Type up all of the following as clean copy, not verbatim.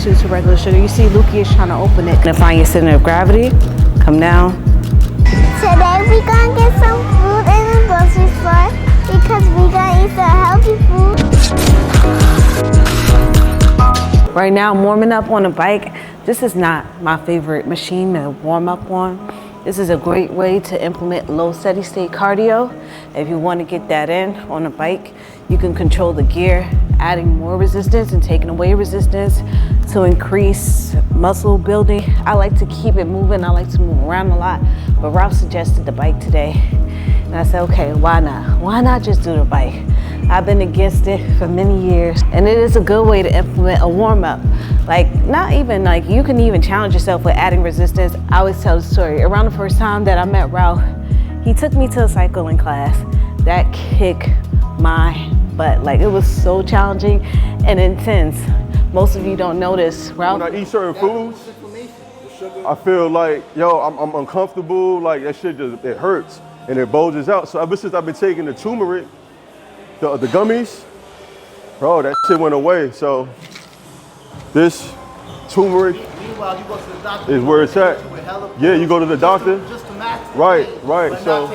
substitute to regular sugar. You see Lukey is trying to open it. And find your center of gravity. Come down. Today we're gonna get some food in the grocery store because we're gonna eat some healthy food. Right now I'm warming up on a bike. This is not my favorite machine to warm up on. This is a great way to implement low steady state cardio. If you want to get that in on a bike, you can control the gear, adding more resistance and taking away resistance to increase muscle building. I like to keep it moving. I like to move around a lot, but Ralph suggested the bike today. And I said, okay, why not? Why not just do the bike? I've been against it for many years, and it is a good way to implement a warm-up. Like, not even like, you can even challenge yourself with adding resistance. I always tell the story. Around the first time that I met Ralph, he took me to a cycling class. That kicked my butt. Like, it was so challenging and intense. Most of you don't know this, Ralph. When I eat certain foods, I feel like, yo, I'm uncomfortable. Like, that shit just, it hurts and it bulges out. So ever since I've been taking the turmeric, the gummies, bro, that shit went away. So this turmeric is where it's at. Yeah, you go to the doctor. Right. So,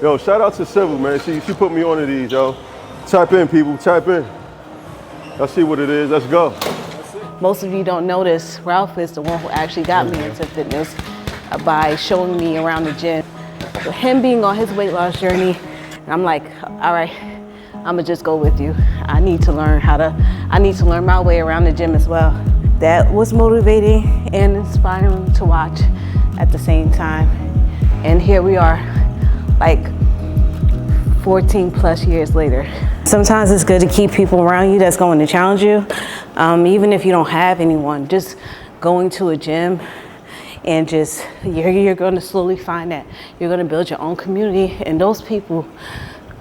yo, shout out to Civil, man. She put me onto these, yo. Type in, people, type in. Let's see what it is. Let's go. Most of you don't know this. Ralph is the one who actually got me into fitness by showing me around the gym. With him being on his weight loss journey, I'm like, all right, I'm gonna just go with you. I need to learn my way around the gym as well. That was motivating and inspiring to watch at the same time. And here we are, like 14 plus years later. Sometimes it's good to keep people around you that's going to challenge you. Even if you don't have anyone, just going to a gym and just, you're going to slowly find that you're going to build your own community, and those people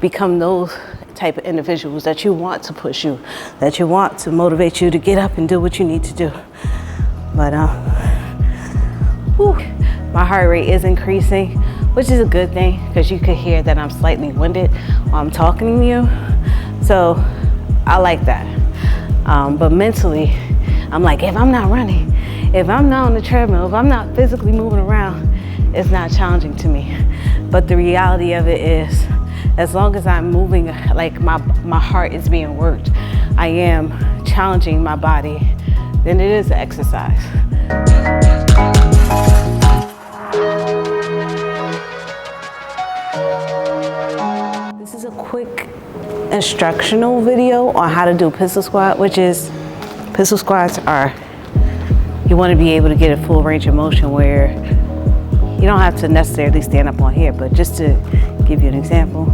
become those type of individuals that you want to push you, that you want to motivate you to get up and do what you need to do. But my heart rate is increasing, which is a good thing because you could hear that I'm slightly winded while I'm talking to you. So I like that. But mentally, I'm like, if I'm not running, if I'm not on the treadmill, if I'm not physically moving around, it's not challenging to me. But the reality of it is, as long as I'm moving, like my heart is being worked, I am challenging my body, then it is an exercise. This is a quick instructional video on how to do pistol squat, which is, pistol squats are, you want to be able to get a full range of motion where you don't have to necessarily stand up on here, but just to give you an example,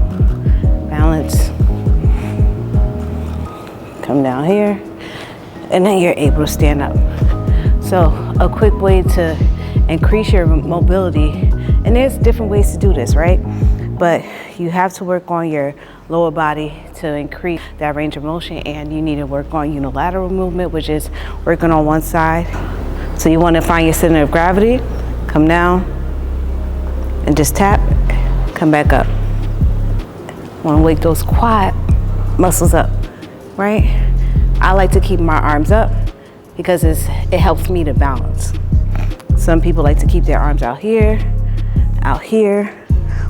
balance, come down here, and then you're able to stand up. So a quick way to increase your mobility, and there's different ways to do this, right? But you have to work on your lower body to increase that range of motion, and you need to work on unilateral movement, which is working on one side. So you want to find your center of gravity, come down, and just tap, come back up. Want to wake those quad muscles up, right? I like to keep my arms up because it helps me to balance. Some people like to keep their arms out here,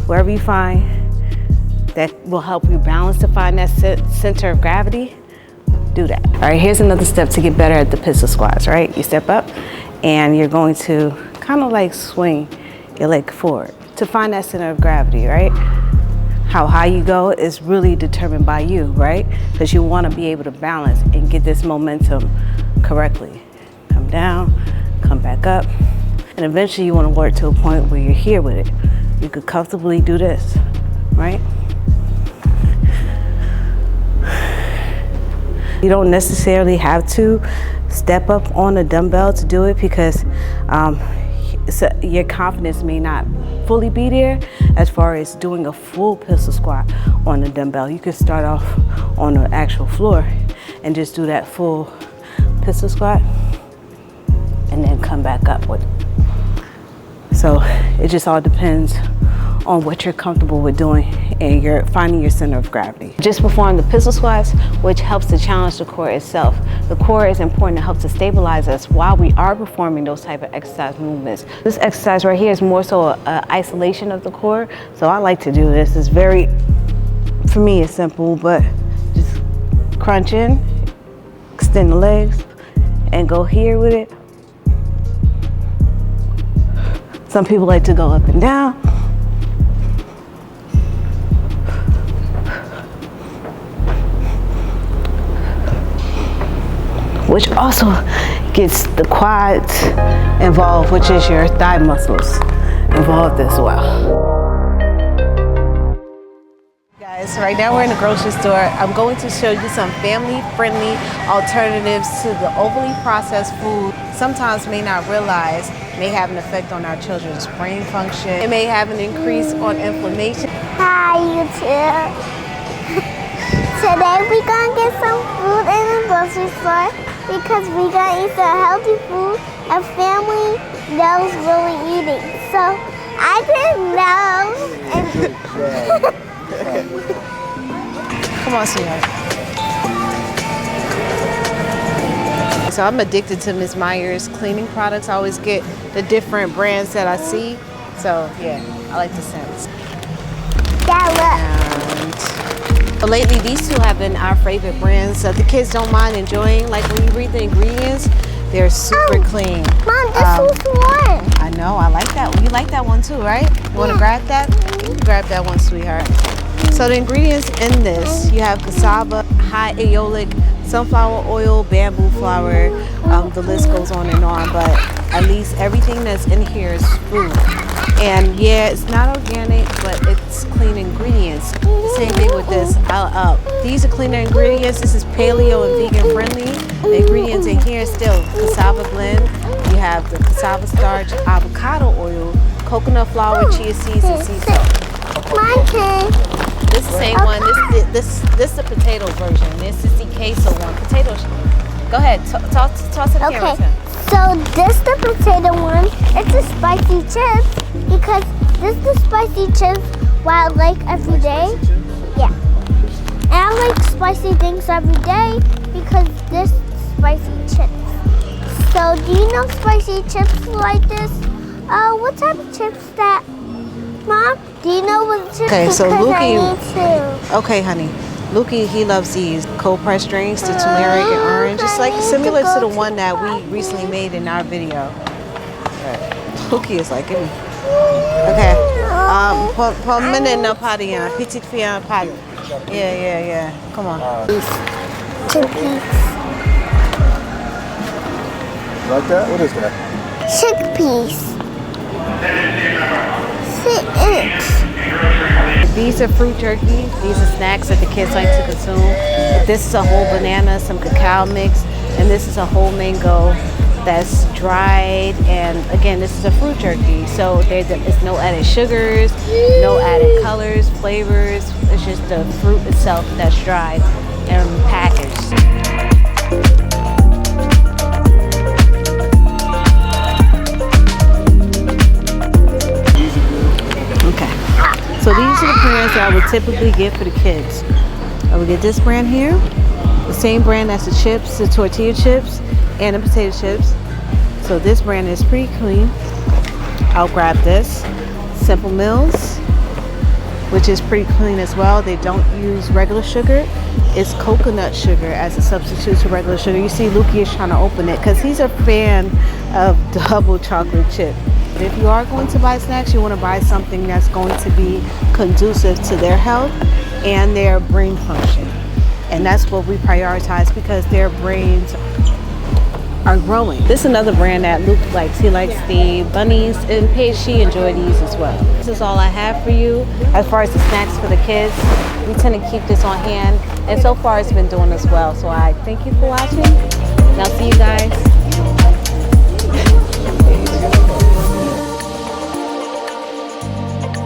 wherever you find that will help you balance to find that center of gravity, do that. All right, here's another step to get better at the pistol squats, right? You step up and you're going to kind of like swing your leg forward to find that center of gravity, right? How high you go is really determined by you, right? Because you want to be able to balance and get this momentum correctly. Come down, come back up, and eventually you want to work to a point where you're here with it. You could comfortably do this, right? You don't necessarily have to step up on a dumbbell to do it because so your confidence may not fully be there as far as doing a full pistol squat on the dumbbell. You could start off on the actual floor and just do that full pistol squat and then come back up with it. So it just all depends on what you're comfortable with doing and you're finding your center of gravity. Just perform the pistol squats, which helps to challenge the core itself the core is important. It helps to stabilize us while we are performing those type of exercise movements. This exercise right here is more so isolation of the core. So I like to do this. It's very, for me, it's simple, but just crunch in, extend the legs, and go here with it. Some people like to go up and down. Which also gets the quads involved, which is your thigh muscles involved as well. Guys, right now we're in the grocery store. I'm going to show you some family-friendly alternatives to the overly processed food sometimes may not realize may have an effect on our children's brain function. It may have an increase on inflammation. Hi, YouTube. Today we're gonna get some food in the grocery store because we're gonna eat some healthy food and family knows what we're eating. So I didn't know. Come on, sweetheart. So I'm addicted to Ms. Meyer's cleaning products. I always get the different brands that I see. So yeah, I like the scents. But lately, these two have been our favorite brands that the kids don't mind enjoying. Like when you read the ingredients, they're super clean. Mom, this was one. I know, I like that. You like that one too, right? You want to grab that? You can grab that one, sweetheart. So the ingredients in this, you have cassava, high aeolic, sunflower oil, bamboo flour. The list goes on and on, but at least everything that's in here is food. And yeah, it's not organic, but it's clean ingredients. Same thing with this. These are cleaner ingredients. This is paleo and vegan friendly. The ingredients in here still cassava blend. You have the cassava starch, avocado oil, coconut flour, chia seeds, and sea salt. My turn. This is the same one. This is the potato version. This is the queso one. Potato. Go ahead. Toss to the camera. Okay. So this the potato one. It's a spicy chips because this is the spicy chips what I like every day. Yeah. And I like spicy things every day because this spicy chips. So do you know spicy chips like this? What type of chips that? Mom, do you know what chips? Okay, so because Lukey. I need to. Okay, honey. Lukey, he loves these cold pressed drinks, the turmeric and orange. It's like similar to the one that we recently made in our video. Lukey is like, give me. Okay. Pour minute na party on. Petit fian party. Yeah. Come on. Chickpeas. Like that? What is that? Chickpeas. These are fruit jerky. These are snacks that the kids like to consume. This is a whole banana, some cacao mix, and this is a whole mango that's dried. And again, this is a fruit jerky. So there's no added sugars, no added colors, flavors. It's just the fruit itself that's dried and packaged. So these are the brands that I would typically get for the kids. I would get this brand here, the same brand as the chips, the tortilla chips, and the potato chips. So this brand is pretty clean. I'll grab this. Simple Mills, which is pretty clean as well. They don't use regular sugar. It's coconut sugar as a substitute to regular sugar. You see Lukey is trying to open it because he's a fan of double chocolate chip. But if you are going to buy snacks, you want to buy something that's going to be conducive to their health and their brain function. And that's what we prioritize because their brains are growing. This is another brand that Luke likes. He likes the bunnies, and Paige, she enjoyed these as well. This is all I have for you as far as the snacks for the kids. We tend to keep this on hand, and so far it's been doing us well. So I thank you for watching, and I'll see you guys